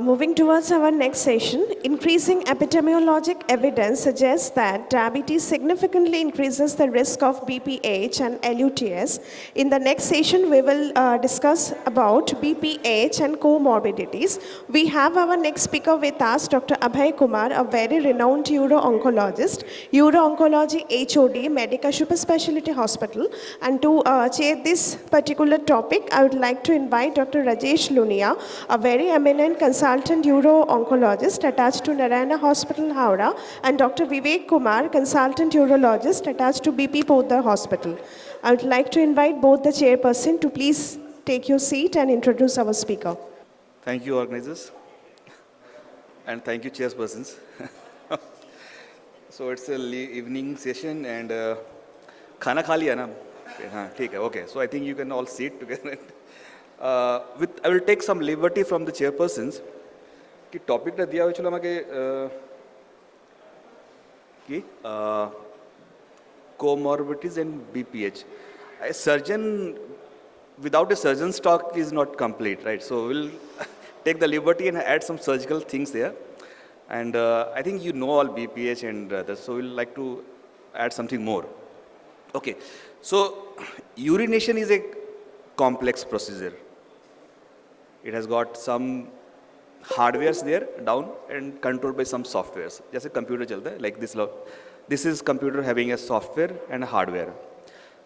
Moving towards our next session, increasing epidemiologic evidence suggests that diabetes significantly increases the risk of BPH and LUTS. In the next session, we will discuss about BPH and comorbidities. We have our next speaker with us, Dr. Abhay Kumar, a very renowned uro-oncologist, uro-oncology HOD, Medica Super Specialty Hospital. And to chair this particular topic, I would like to invite Dr. Rajesh Lunia, a very eminent consultant uro-oncologist attached to Narayana Hospital, Howrah, and Dr. Vivek Kumar, consultant urologist attached to BP Poddar Hospital. I would like to invite both the chairperson to please take your seat and introduce our speaker. Thank you, organizers, and thank you, chairpersons. So it's a evening session, and khana kha liya na? Haan, theek hai, okay. So I think you can all sit together. I will take some liberty from the chairpersons. कि topic टा दिया हुआ चलो हमारे कि comorbidities and BPH. A surgeon without a surgeon's talk is not complete, right? So we'll take the liberty and add some surgical things there. And I think you know all BPH and so we'll like to add something more. Okay, so urination is a complex procedure. It has got some hardwares there down and controlled by some softwares. जैसे computer चलता है, like this. This is computer having a software and a hardware.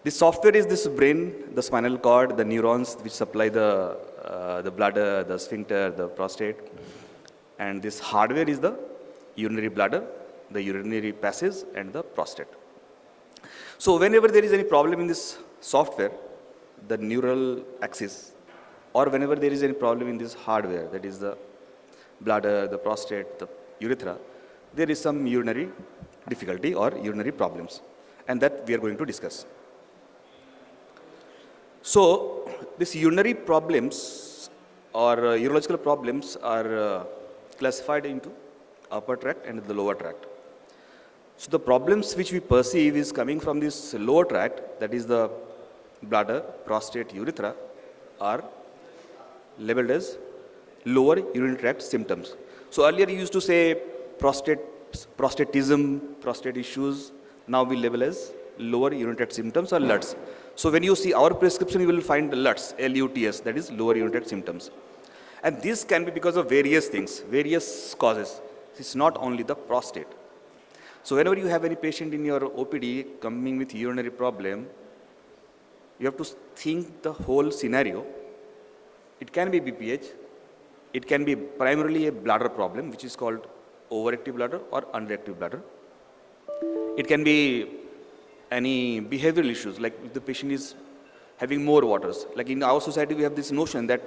The software is this brain, the spinal cord, the neurons which supply the bladder, the sphincter, the prostate. And this hardware is the urinary bladder, the urinary passage, and the prostate. So whenever there is any problem in this software, the neural axis, or whenever there is any problem in this hardware, that is the bladder, the prostate, the urethra, there is some urinary difficulty or urinary problems, and that we are going to discuss. So these urinary problems or urological problems are classified into upper tract and the lower tract. So the problems which we perceive is coming from this lower tract, that is the bladder, prostate, urethra, are labeled as lower urinary tract symptoms. So earlier you used to say prostatism, prostate issues. Now we label as lower urinary tract symptoms or LUTS. So when you see our prescription, you will find LUTS, L-U-T-S, that is lower urinary tract symptoms. And this can be because of various things, various causes. It's not only the prostate. So whenever you have any patient in your OPD coming with urinary problem, you have to think the whole scenario. It can be BPH. It can be primarily a bladder problem, which is called overactive bladder or underactive bladder. It can be any behavioral issues, like if the patient is having more waters. Like in our society, we have this notion that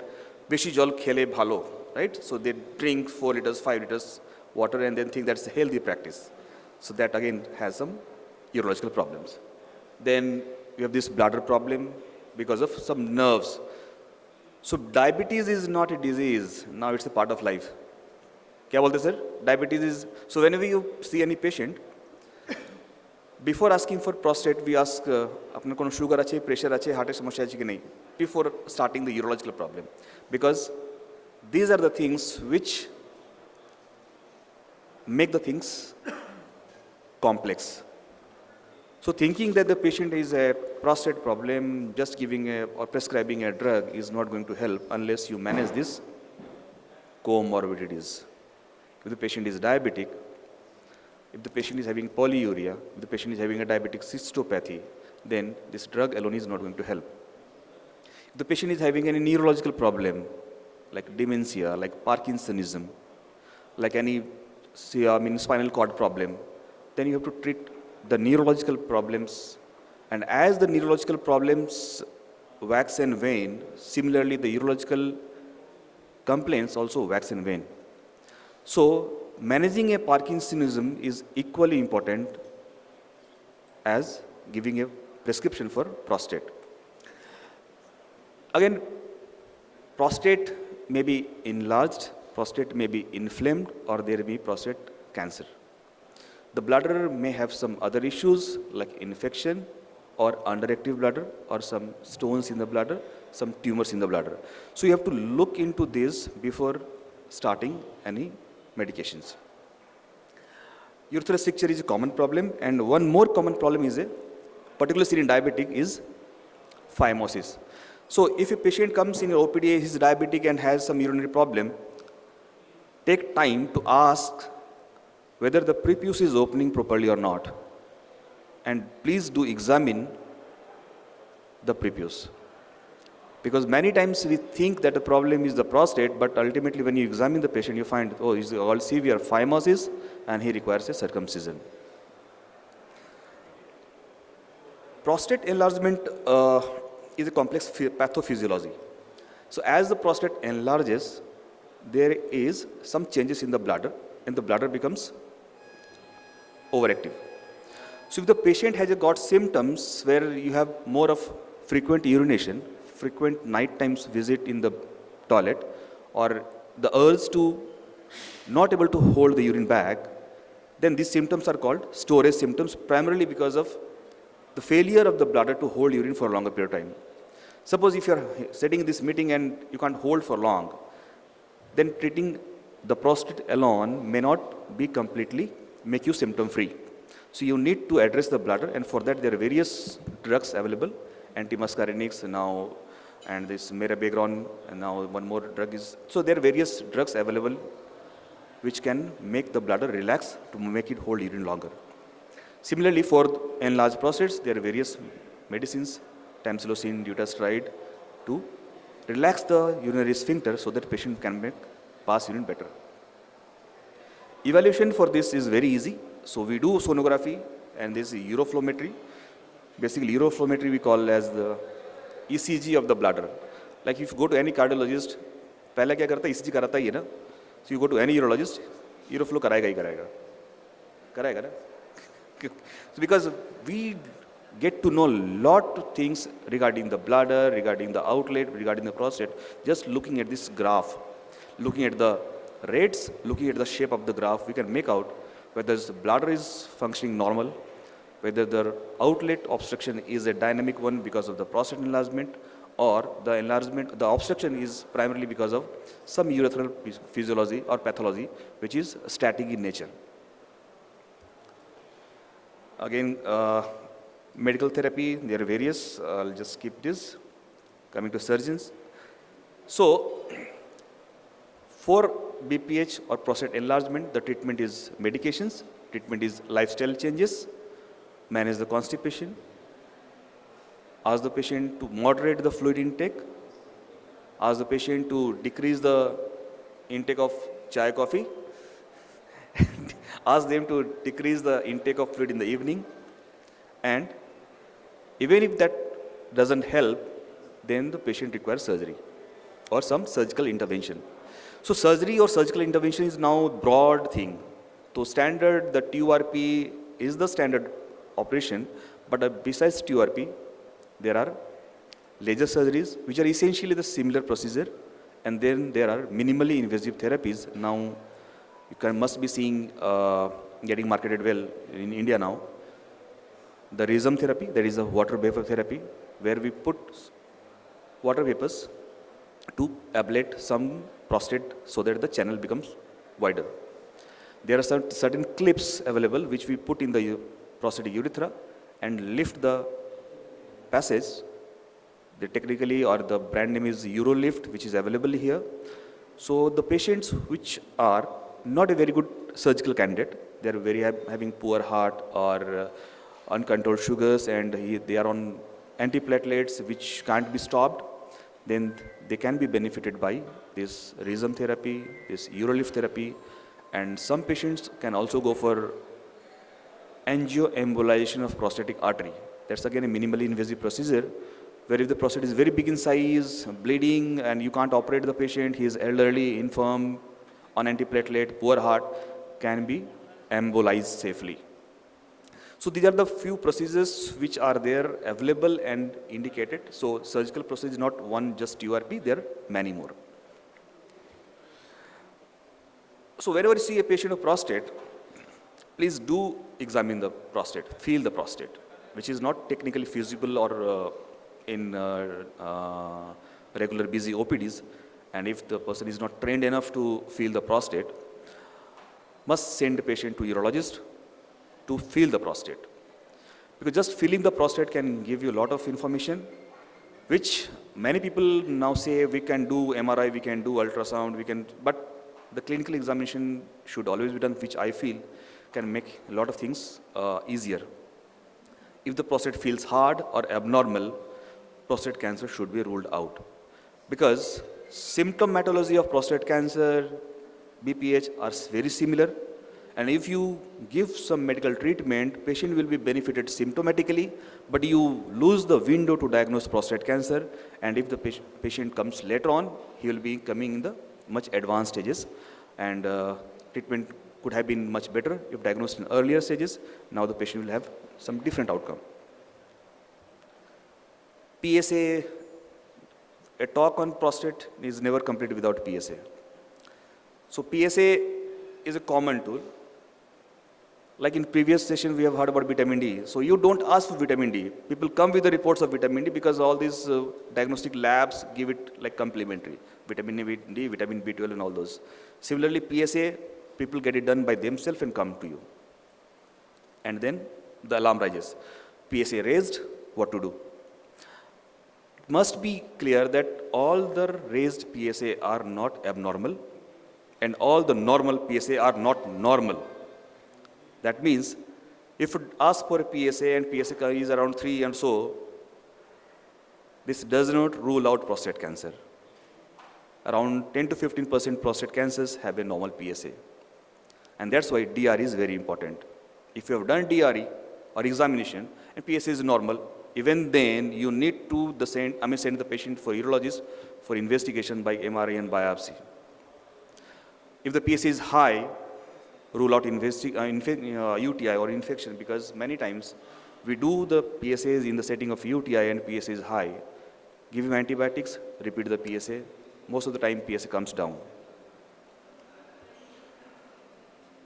beshi jal khele bhalo, right? So they drink 4 liters, 5 liters water and then think that's a healthy practice. So that again has some urological problems. Then we have this bladder problem because of some nerves. So diabetes is not a disease. Now it's a part of life. क्या बोलते sir? Diabetes is, so whenever you see any patient, before asking for prostate, we ask, अपने कोनो sugar अच्छे, pressure अच्छे, heart समस्या अच्छी कि नहीं, before starting the urological problem. Because these are the things which make the things complex. So thinking that the patient is a prostate problem, just giving or prescribing a drug is not going to help unless you manage this comorbidities. If the patient is diabetic, if the patient is having polyuria, if the patient is having a diabetic cystopathy, then this drug alone is not going to help. If the patient is having any neurological problem, like dementia, like Parkinsonism, like any spinal cord problem, then you have to treat the neurological problems. And as the neurological problems wax and wane, similarly the urological complaints also wax and wane. So managing a Parkinsonism is equally important as giving a prescription for prostate. Again, prostate may be enlarged, prostate may be inflamed, or there may be prostate cancer. The bladder may have some other issues like infection or underactive bladder or some stones in the bladder, some tumors in the bladder. So you have to look into this before starting any medications. Urethral stricture is a common problem, and one more common problem is particularly seen in diabetic is phimosis. So if a patient comes in your OPD, he's diabetic and has some urinary problem, take time to ask whether the prepuce is opening properly or not. And please do examine the prepuce. Because many times we think that the problem is the prostate, but ultimately when you examine the patient, you find, oh, he's all severe phimosis and he requires a circumcision. Prostate enlargement is a complex pathophysiology. So as the prostate enlarges, there is some changes in the bladder, and the bladder becomes overactive. So if the patient has got symptoms where you have more of frequent urination, frequent night times visit in the toilet, or the urge to not able to hold the urine bag, then these symptoms are called storage symptoms, primarily because of the failure of the bladder to hold urine for a longer period of time. Suppose if you are sitting in this meeting and you can't hold for long, then treating the prostate alone may not be completely make you symptom free. So you need to address the bladder, and for that there are various drugs available, antimuscarinics now, and this mirabegron, and now one more drug is, so there are various drugs available which can make the bladder relax to make it hold urine longer. Similarly, for enlarged prostates, there are various medicines, tamsulosin, dutasteride, to relax the urinary sphincter so that patient can pass urine better. Evaluation for this is very easy. So we do sonography and this is uroflowmetry. Basically, uroflowmetry we call as the ECG of the bladder. Like if you go to any cardiologist, पहले क्या करता है ECG कराता ही है ना. So you go to any urologist, uroflow कराएगा ही कराएगा ना. So because we get to know lot of things regarding the bladder, regarding the outlet, regarding the prostate, just looking at this graph, looking at the rates, looking at the shape of the graph, we can make out whether the bladder is functioning normal, whether the outlet obstruction is a dynamic one because of the prostate enlargement, or the enlargement, the obstruction is primarily because of some urethral physiology or pathology which is static in nature. Again, medical therapy, there are various, I'll just skip this, coming to surgeons. So, for BPH or prostate enlargement, the treatment is medications, treatment is lifestyle changes, manage the constipation, ask the patient to moderate the fluid intake, ask the patient to decrease the intake of chai, coffee, ask them to decrease the intake of fluid in the evening, and even if that doesn't help, then the patient requires surgery or some surgical intervention. So surgery or surgical intervention is now a broad thing. So standard, the TURP is the standard operation, but besides TURP, there are laser surgeries, which are essentially the similar procedure, and then there are minimally invasive therapies. Now, you must be seeing getting marketed well in India now. The rhizome therapy, that is a water vapor therapy, where we put water vapors to ablate some prostate so that the channel becomes wider. There are certain clips available which we put in the prostatic urethra and lift the passage. The technically, or the brand name is Urolift, which is available here. So the patients which are not a very good surgical candidate, they are having poor heart or uncontrolled sugars, and they are on antiplatelets which can't be stopped, then they can be benefited by this rhizome therapy, this Urolift therapy, and some patients can also go for angioembolization of prostatic artery. That's again a minimally invasive procedure, where if the prostate is very big in size, bleeding, and you can't operate the patient, he is elderly, infirm, on antiplatelet, poor heart, can be embolized safely. So these are the few procedures which are there available and indicated. So surgical procedure is not one just TURP, there are many more. So whenever you see a patient of prostate, please do examine the prostate, feel the prostate, which is not technically feasible or in regular busy OPDs. and if the person is not trained enough to feel the prostate, must send the patient to urologist to feel the prostate. Because just feeling the prostate can give you a lot of information, which many people now say we can do MRI, we can do ultrasound, but the clinical examination should always be done, which I feel can make a lot of things easier. If the prostate feels hard or abnormal, prostate cancer should be ruled out. Because symptomatology of prostate cancer, BPH are very similar. And if you give some medical treatment, patient will be benefited symptomatically, but you lose the window to diagnose prostate cancer. And if the patient comes later on, he will be coming in the much advanced stages. And treatment could have been much better if diagnosed in earlier stages. Now the patient will have some different outcome. PSA, a talk on prostate is never complete without PSA. So PSA is a common tool. Like in previous session, we have heard about vitamin D. So you don't ask for vitamin D. People come with the reports of vitamin D because all these diagnostic labs give it like complementary. Vitamin D, vitamin B12 and all those. Similarly, PSA, people get it done by themselves and come to you. And then the alarm rises. PSA raised, what to do? It must be clear that all the raised PSA are not abnormal and all the normal PSA are not normal. That means if you ask for a PSA and PSA is around 3 and so, this does not rule out prostate cancer. Around 10 to 15% prostate cancers have a normal PSA. And that's why DRE is very important. If you have done DRE or examination and PSA is normal, even then you need to send the patient for urologist for investigation by MRI and biopsy. If the PSA is high, rule out UTI or infection, because many times we do the PSAs in the setting of UTI and PSA is high. Give him antibiotics, repeat the PSA. Most of the time PSA comes down.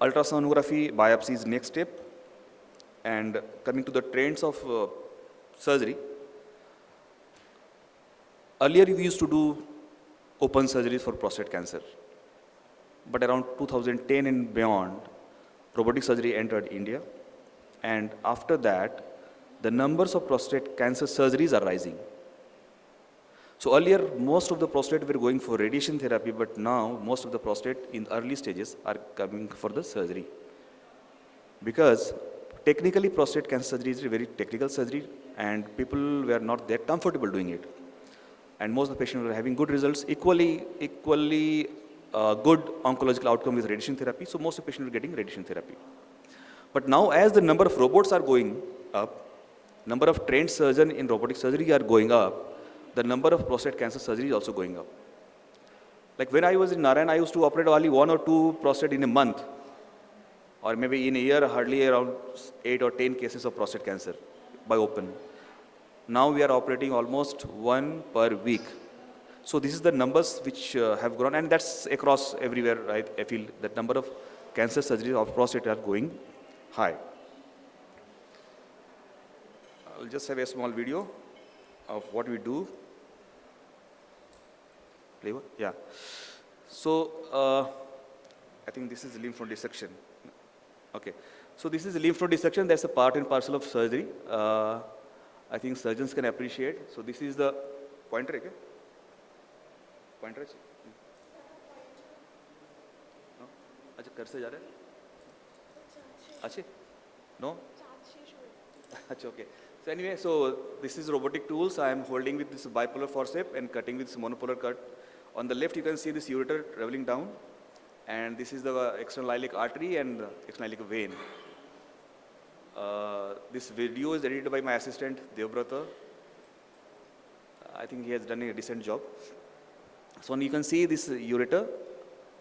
Ultrasonography, biopsy is next step. And coming to the trends of surgery, earlier we used to do open surgeries for prostate cancer. But around 2010 and beyond, robotic surgery entered India. And after that, the numbers of prostate cancer surgeries are rising. So earlier, most of the prostate were going for radiation therapy, but now most of the prostate in early stages are coming for the surgery. Because technically, prostate cancer surgery is a very technical surgery, and people were not that comfortable doing it. And most of the patients were having good results, equally good oncological outcome with radiation therapy, so most of the patients are getting radiation therapy. But now as the number of robots are going up, number of trained surgeons in robotic surgery are going up, the number of prostate cancer surgery is also going up. Like when I was in Narayan, I used to operate only 1 or 2 prostate in a month, or maybe in a year, hardly around 8 or 10 cases of prostate cancer by open. Now we are operating almost 1 per week. So this is the numbers which have grown, and that's across everywhere, right? I feel that number of cancer surgeries of prostate are going high. I'll just have a small video of what we do. Flavor? Yeah. So I think this is lymph node dissection. Okay. So this is a lymph node dissection. That's a part and parcel of surgery. I think surgeons can appreciate. So this is the pointer. Okay? Pointer है? No? अच्छा कर से जा रहे हैं? अच्छे? No? अच्छा okay. So anyway, so this is robotic tools. I am holding with this bipolar forceps and cutting with this monopolar cut. On the left, you can see this ureter traveling down, and this is the external iliac artery and the external iliac vein. This video is edited by my assistant Devbrata. I think he has done a decent job. So you can see this ureter.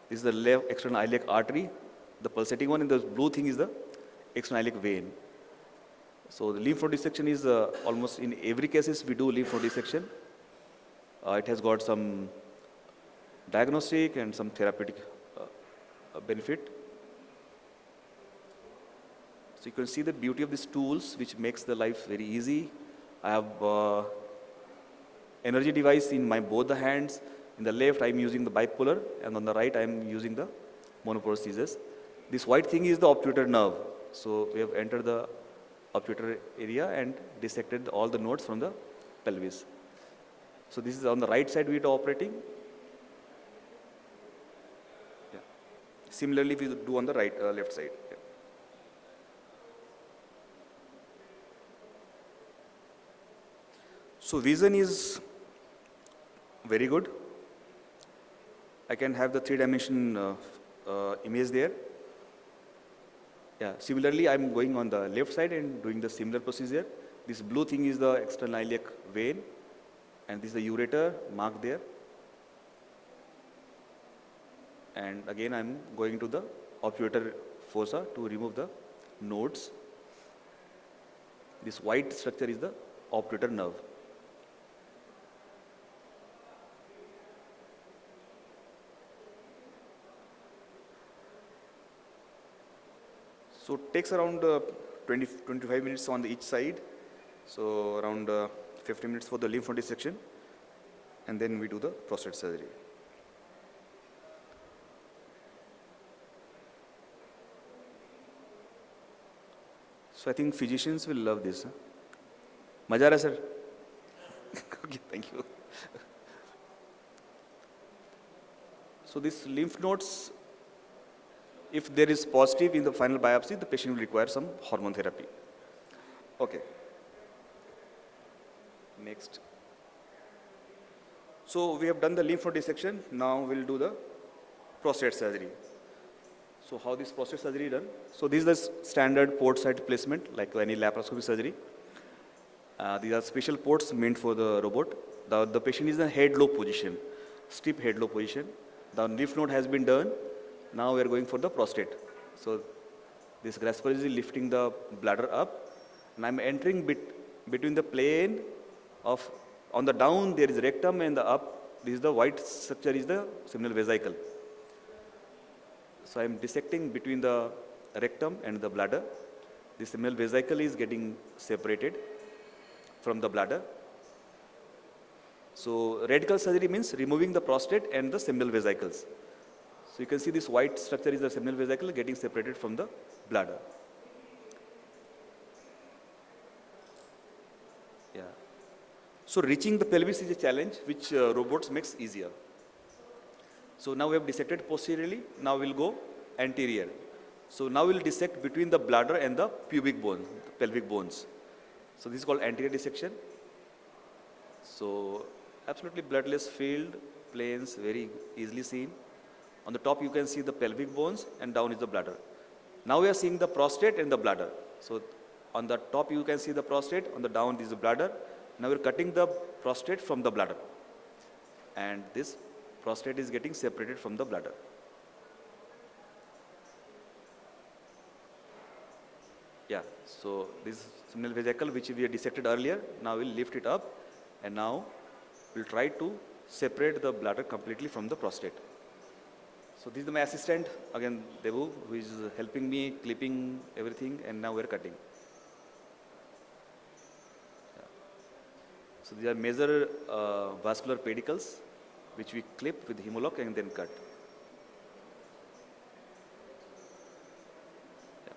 This is the left external iliac artery. The pulsating one, and the blue thing is the external iliac vein. So the lymph node dissection is almost in every cases we do lymph node dissection. It has got some diagnostic and some therapeutic benefit. So you can see the beauty of these tools, which makes the life very easy. I have energy device in my both the hands. In the left, I'm using the bipolar, and on the right, I'm using the monoprosthesis. This white thing is the obturator nerve. So we have entered the obturator area and dissected all the nodes from the pelvis. So this is on the right side we are operating. Yeah. Similarly, we do on the left side. Yeah. So vision is very good. I can have the three-dimension image there. Yeah. Similarly, I'm going on the left side and doing the similar procedure. This blue thing is the external iliac vein, and this is the ureter marked there. And again, I'm going to the obturator fossa to remove the nodes. This white structure is the obturator nerve. So it takes around 25 minutes on each side. So around 50 minutes for the lymph node dissection, and then we do the prostate surgery. So I think physicians will love this. Huh? Maja aa raha, sir? Okay, thank you. So these lymph nodes, if there is positive in the final biopsy, the patient will require some hormone therapy. Okay. Next. So we have done the lymph node dissection. Now we'll do the prostate surgery. So how this prostate surgery done? So this is the standard port site placement, like any laparoscopy surgery. These are special ports meant for the robot. The patient is in a head-low position, steep head-low position. The lymph node has been done. Now we are going for the prostate. So this grasper is lifting the bladder up, and I'm entering between the plane of, on the down there is rectum, and the up, this is the white structure is the seminal vesicle. So I'm dissecting between the rectum and the bladder. The seminal vesicle is getting separated from the bladder. So radical surgery means removing the prostate and the seminal vesicles. So you can see this white structure is the seminal vesicle getting separated from the bladder. Yeah. So reaching the pelvis is a challenge which robots makes easier. So now we have dissected posteriorly. Now we'll go anterior. So now we'll dissect between the bladder and the pubic bone, the pelvic bones. So this is called anterior dissection. So absolutely bloodless field, planes, very easily seen. On the top you can see the pelvic bones, and down is the bladder. Now we are seeing the prostate and the bladder. So on the top you can see the prostate, on the down is the bladder. Now we're cutting the prostate from the bladder. And this prostate is getting separated from the bladder. Yeah, so this seminal vesicle which we had dissected earlier, now we'll lift it up, and now we'll try to separate the bladder completely from the prostate. So this is my assistant, again Devu, who is helping me clipping everything, and now we're cutting. Yeah. So these are major vascular pedicles which we clip with hemolock and then cut. Yeah.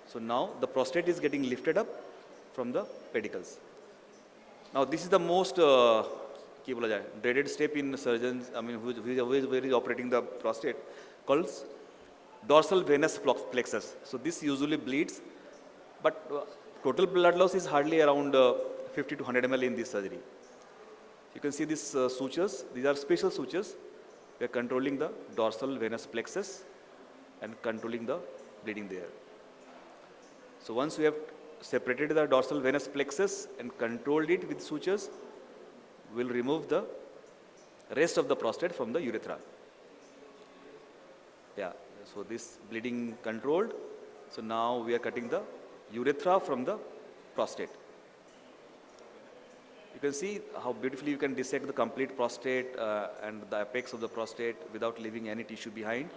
So now the prostate is getting lifted up from the pedicles. Now this is the most dreaded step in surgeons, I mean, who is operating the prostate, called dorsal venous plexus. So this usually bleeds, but total blood loss is hardly around 50 to 100 ml in this surgery. You can see these sutures. These are special sutures. We are controlling the dorsal venous plexus and controlling the bleeding there. So once we have separated the dorsal venous plexus and controlled it with sutures, we'll remove the rest of the prostate from the urethra. Yeah, so this bleeding controlled. So now we are cutting the urethra from the prostate. You can see how beautifully you can dissect the complete prostate and the apex of the prostate without leaving any tissue behind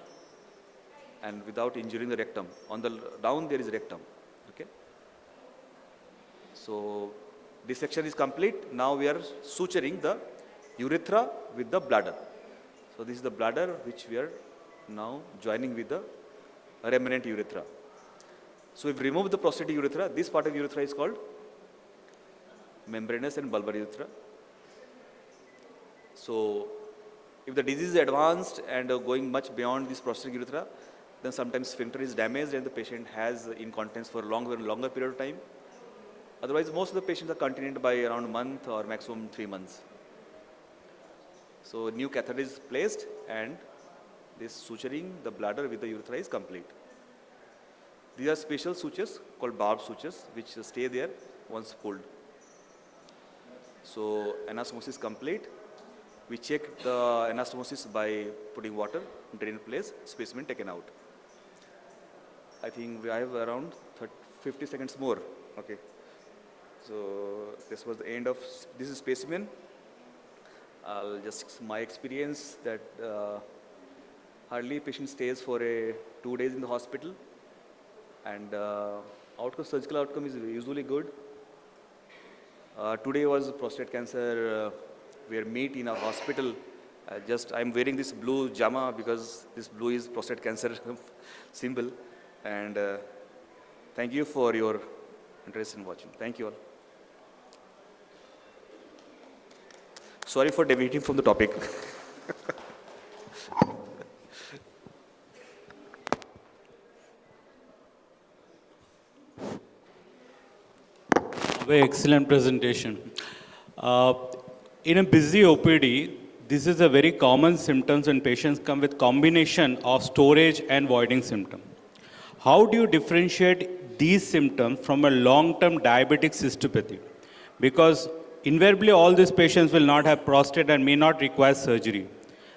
and without injuring the rectum. On the down there is rectum. Okay. So dissection is complete. Now we are suturing the urethra with the bladder. So this is the bladder which we are now joining with the remnant urethra. So if we remove the prostatic urethra, this part of urethra is called membranous and bulbar urethra. So if the disease is advanced and going much beyond this prostatic urethra, then sometimes sphincter is damaged and the patient has incontinence for a longer period of time. Otherwise, most of the patients are continent by around a month or maximum 3 months. So new catheter is placed and this suturing the bladder with the urethra is complete. These are special sutures called barbed sutures which stay there once pulled. So anastomosis complete. We check the anastomosis by putting water, drain place, specimen taken out. I think we have around 50 seconds more. Okay. So this was the end of this specimen. I'll just my experience that hardly patient stays for 2 days in the hospital, and surgical outcome is usually good. Today was prostate cancer. We are meet in a hospital. I'm wearing this blue jama because this blue is prostate cancer symbol. And thank you for your interest in watching. Thank you all. Sorry for deviating from the topic. Very excellent presentation. In a busy OPD, this is a very common symptoms when patients come with combination of storage and voiding symptom. How do you differentiate these symptoms from a long-term diabetic cystopathy? Because invariably all these patients will not have prostate and may not require surgery.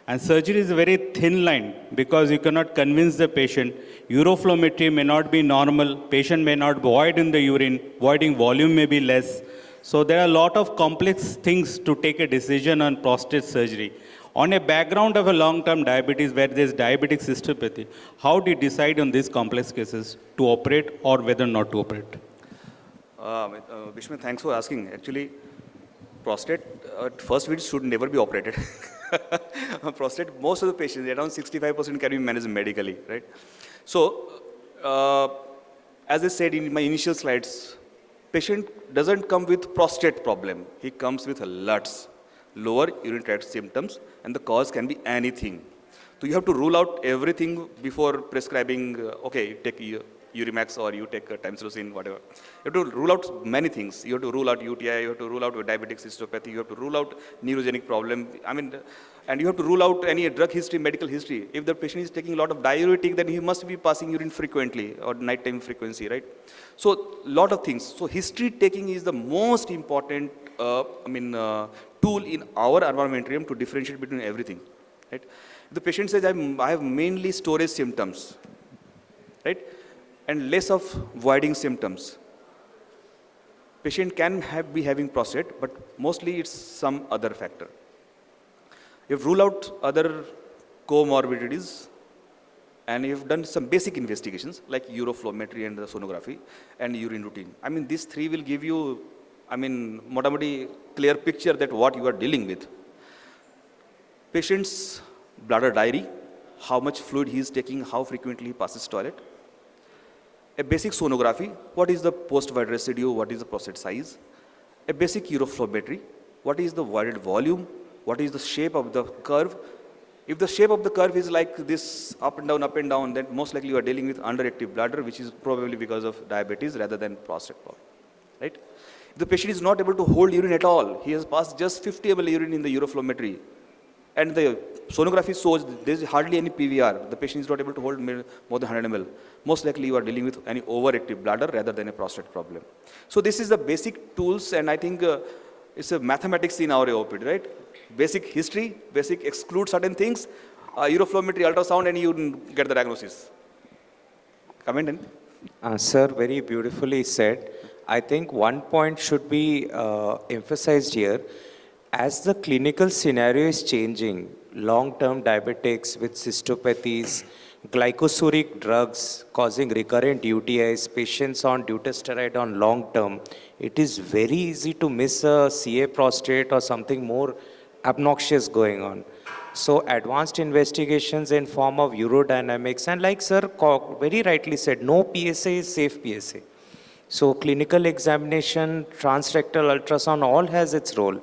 And surgery is a very thin line because you cannot convince the patient. Uroflowmetry may not be normal, patient may not void in the urine, voiding volume may be less. So there are a lot of complex things to take a decision on prostate surgery. On a background of a long-term diabetes where there is diabetic cystopathy, how do you decide on these complex cases to operate or whether not to operate? Vishnu, thanks for asking. Actually, prostate at first visit should never be operated. Prostate, most of the patients, around 65% can be managed medically, right? So, as I said in my initial slides, patient doesn't come with prostate problem. He comes with LUTs, lower urinary tract symptoms, and the cause can be anything. So you have to rule out everything before prescribing, okay, take Urimax or you take Tamsulosin, whatever. You have to rule out many things. You have to rule out UTI, you have to rule out diabetic cystopathy, you have to rule out neurogenic problem. And you have to rule out any drug history, medical history. If the patient is taking a lot of diuretic, then he must be passing urine frequently or nighttime frequency, right? So, lot of things. So, history taking is the most important, tool in our armamentarium to differentiate between everything, right? If the patient says, I have mainly storage symptoms, right? And less of voiding symptoms. Patient can be having prostate, but mostly it's some other factor. You've ruled out other comorbidities, and you've done some basic investigations like uroflowmetry and the sonography and urine routine. These three will give you, motamoti clear picture that what you are dealing with. Patient's bladder diary, how much fluid he is taking, how frequently he passes toilet. A basic sonography, what is the post-void residue, what is the prostate size. A basic uroflowmetry, what is the voided volume, what is the shape of the curve. If the shape of the curve is like this, up and down, then most likely you are dealing with underactive bladder, which is probably because of diabetes rather than prostate problem, right? If the patient is not able to hold urine at all, he has passed just 50 ml urine in the uroflowmetry, and the sonography shows there is hardly any PVR, the patient is not able to hold more than 100 ml, most likely you are dealing with any overactive bladder rather than a prostate problem. So this is the basic tools, and I think it's a mathematics in our OPD, right? Basic history, basic exclude certain things, uroflowmetry, ultrasound, and you get the diagnosis. Comment in? Sir, very beautifully said. I think one point should be emphasized here. As the clinical scenario is changing, long-term diabetics with cystopathies, glycosuric drugs causing recurrent UTIs, patients on dutasteride on long-term, it is very easy to miss a CA prostate or something more obnoxious going on. So advanced investigations in form of urodynamics, and like sir very rightly said, no PSA is safe PSA. So clinical examination, transrectal ultrasound, all has its role.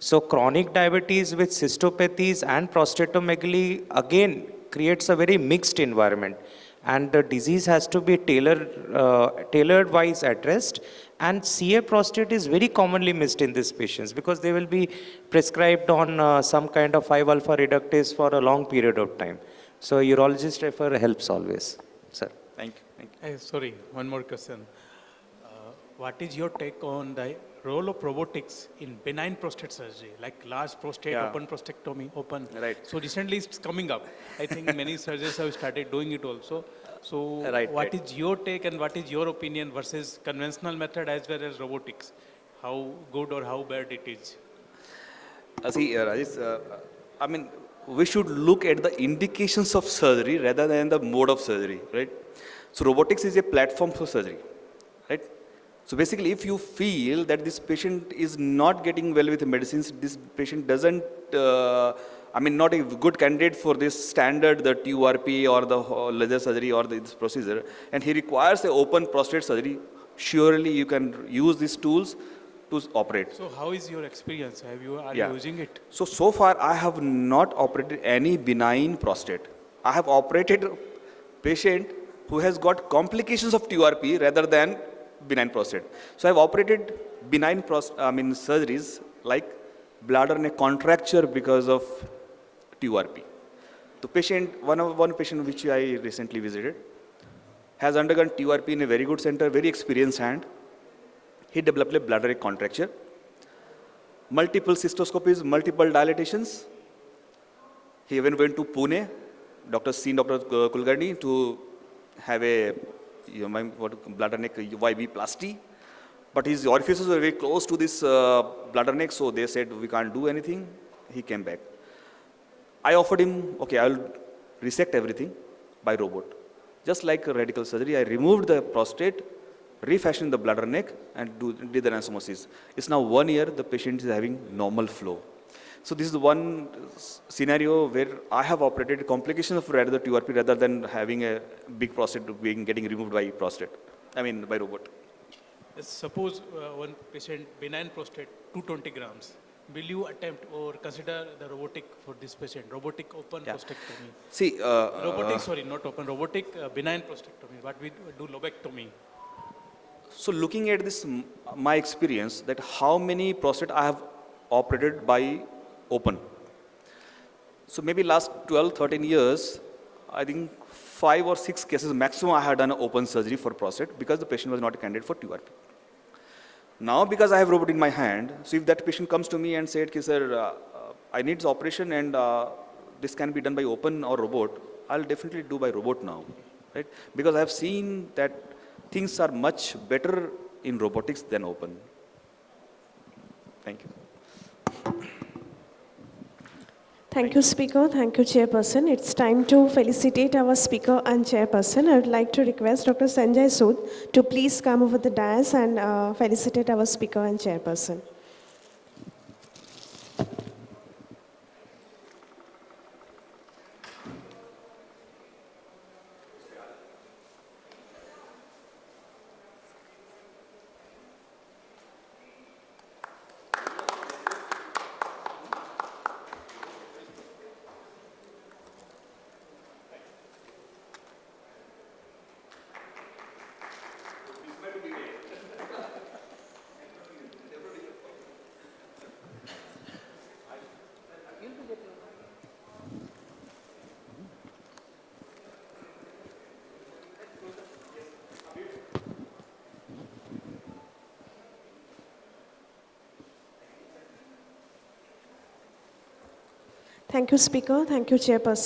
So chronic diabetes with cystopathies and prostatomegaly again creates a very mixed environment, and the disease has to be tailored wise addressed. And CA prostate is very commonly missed in these patients because they will be prescribed on some kind of 5 alpha reductase for a long period of time. So urologist refer helps always, sir. Thank you. Thank you. Sorry, one more question. What is your take on the role of robotics in benign prostate surgery, like large prostate, Yeah. open prostatectomy, open? Right. So recently it's coming up. I think many surgeons have started doing it also. So Right, what right. is your take and what is your opinion versus conventional method as well as robotics? How good or how bad it is? See, Rajesh, I mean, we should look at the indications of surgery rather than the mode of surgery, right? So robotics is a platform for surgery, right? So basically, if you feel that this patient is not getting well with medicines, this patient doesn't, not a good candidate for this standard, the TURP or the laser surgery or this procedure, and he requires a open prostate surgery, surely you can use these tools to operate. So how is your experience? Are Yeah. you using it? So far, I have not operated any benign prostate. I have operated patient who has got complications of TURP rather than benign prostate. So I have operated benign surgeries like bladder neck contracture because of TURP. The patient, one patient which I recently visited, has undergone TURP in a very good center, very experienced hand. He developed a bladder neck contracture, multiple cystoscopies, multiple dilatations. He even went to Pune, Dr. Kulkarni, to have a bladder neck YB plasty. But his orifices were very close to this bladder neck, so they said, we can't do anything. He came back. I offered him, okay, I'll resect everything by robot. Just like radical surgery, I removed the prostate, refashioned the bladder neck, and did the anastomosis. It's now 1 year, the patient is having normal flow. So this is one scenario where I have operated complications of rather the TURP rather than having a big prostate getting removed by by robot. Suppose one patient, benign prostate, 220 grams. Will you attempt or consider the robotic for this patient? Robotic open prostatectomy. See, Not open, robotic benign prostatectomy. What we do lobectomy. so looking at this, my experience that how many prostate I have operated by open. So maybe last 12, 13 years, I think 5 or 6 cases maximum I had done open surgery for prostate because the patient was not a candidate for TURP. Now because I have robot in my hand, so if that patient comes to me and said, sir, I need this operation and this can be done by open or robot, I'll definitely do by robot now, right? Because I have seen that things are much better in robotics than open. Thank you. Thank you, Speaker. Thank you, Chairperson. It's time to felicitate our Speaker and Chairperson. I would like to request Dr. Sanjay Sood to please come over the dais and felicitate our Speaker and Chairperson. Thank you, Speaker. Thank you, Chairperson.